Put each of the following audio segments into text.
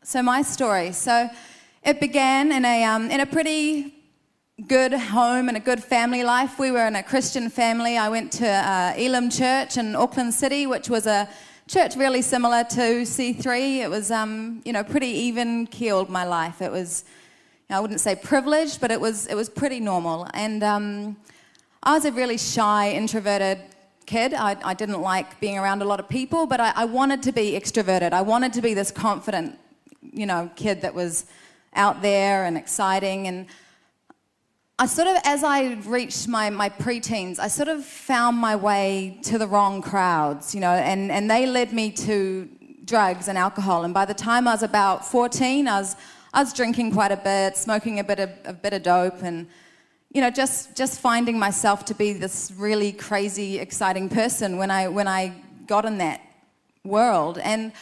So my story. So it began in a pretty good home and a good family life. We were in a Christian family. I went to Elim Church in Auckland City, which was a church really similar to C3. It was, pretty even-keeled, my life. It was, I wouldn't say privileged, but it was pretty normal. And I was a really shy, introverted kid. I didn't like being around a lot of people, but I wanted to be extroverted. I wanted to be this confident, kid that was out there and exciting. And I sort of, as I reached my preteens, I sort of found my way to the wrong crowds, and they led me to drugs and alcohol. And by the time I was about 14, I was drinking quite a bit, smoking a bit of dope, and just finding myself to be this really crazy, exciting person when I got in that world. And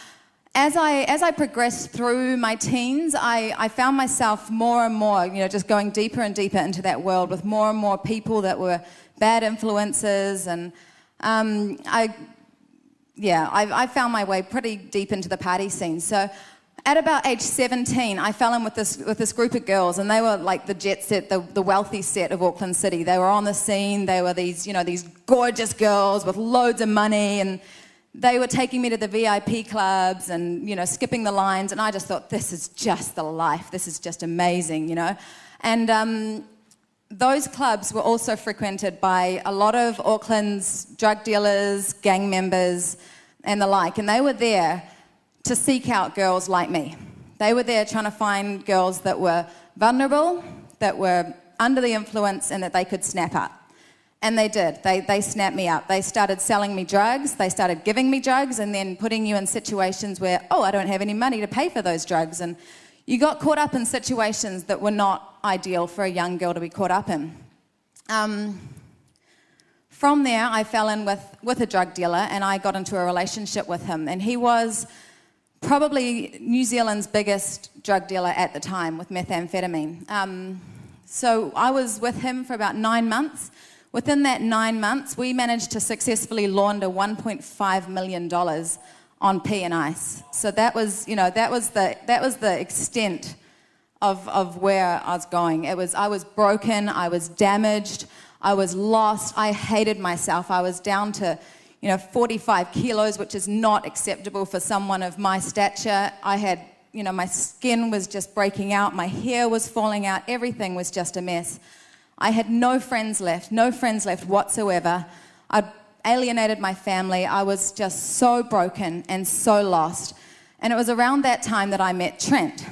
as I progressed through my teens, I found myself more and more, just going deeper and deeper into that world with more and more people that were bad influences. And I found my way pretty deep into the party scene. So at about age 17, I fell in with this group of girls, and they were like the jet set, the wealthy set of Auckland City. They were on the scene. They were these gorgeous girls with loads of money, and they were taking me to the VIP clubs and, skipping the lines. And I just thought, this is just the life. This is just amazing, And those clubs were also frequented by a lot of Auckland's drug dealers, gang members, and the like. And they were there to seek out girls like me. They were there trying to find girls that were vulnerable, that were under the influence, and that they could snap up. And they did. They snapped me up. They started selling me drugs. They started giving me drugs and then putting you in situations where, I don't have any money to pay for those drugs. And you got caught up in situations that were not ideal for a young girl to be caught up in. From there, I fell in with a drug dealer, and I got into a relationship with him. And he was probably New Zealand's biggest drug dealer at the time with methamphetamine. So I was with him for about 9 months. Within that 9 months, we managed to successfully launder $1.5 million on pea and ice. So that was the extent of where I was going. I was broken, I was damaged, I was lost, I hated myself. I was down to 45 kilos, which is not acceptable for someone of my stature. I had, my skin was just breaking out, my hair was falling out, everything was just a mess. I had no friends left whatsoever. I'd alienated my family. I was just so broken and so lost. And it was around that time that I met Trent.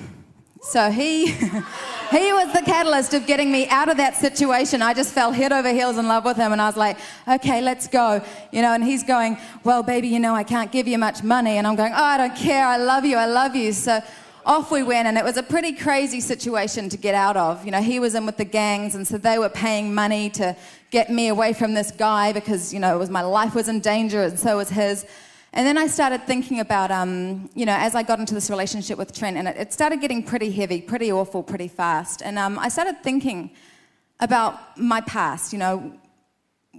So he was the catalyst of getting me out of that situation. I just fell head over heels in love with him, and I was like, okay, let's go. And he's going, well, baby, I can't give you much money. And I'm going, I don't care, I love you. So off we went, and it was a pretty crazy situation to get out of. He was in with the gangs, and so they were paying money to get me away from this guy because, my life was in danger, and so was his. And then I started thinking about, as I got into this relationship with Trent, and it started getting pretty heavy, pretty awful, pretty fast. And I started thinking about my past,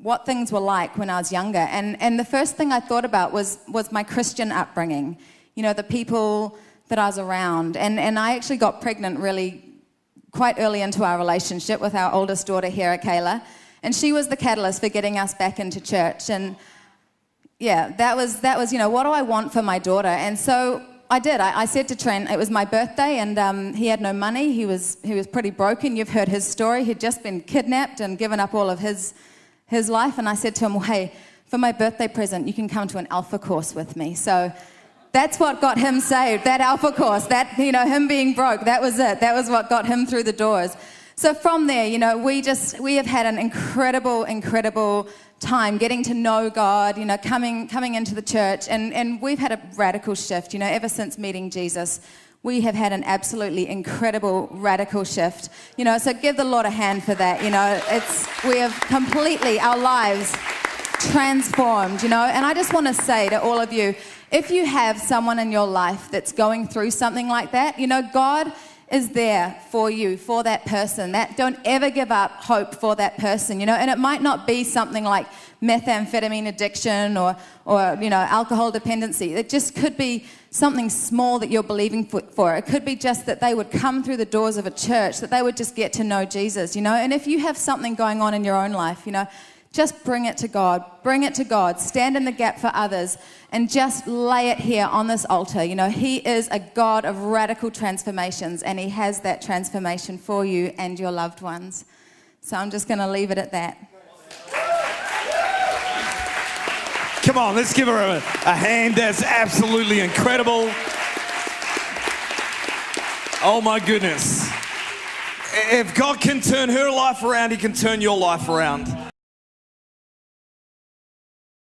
what things were like when I was younger. And the first thing I thought about was my Christian upbringing, the people that I was around. And I actually got pregnant really quite early into our relationship with our oldest daughter here, Kayla. And she was the catalyst for getting us back into church. And yeah, that was what do I want for my daughter? And so I did. I said to Trent, it was my birthday, and he had no money. He was pretty broken. You've heard his story. He'd just been kidnapped and given up all of his life. And I said to him, well, hey, for my birthday present, you can come to an Alpha course with me. So that's what got him saved, that Alpha course, him being broke, that was it. That was what got him through the doors. So from there, we have had an incredible time getting to know God, coming into the church, and we've had a radical shift, ever since meeting Jesus. We have had an absolutely incredible radical shift, so give the Lord a hand for that, we have completely, our lives transformed, and I just want to say to all of you, if you have someone in your life that's going through something like that, God is there for you, for that person. Don't ever give up hope for that person, and it might not be something like methamphetamine addiction or alcohol dependency. It just could be something small that you're believing for. It could be just that they would come through the doors of a church, that they would just get to know Jesus, and if you have something going on in your own life, just bring it to God. Bring it to God. Stand in the gap for others and just lay it here on this altar. He is a God of radical transformations, and He has that transformation for you and your loved ones. So I'm just going to leave it at that. Come on, let's give her a hand. That's absolutely incredible. Oh my goodness. If God can turn her life around, He can turn your life around.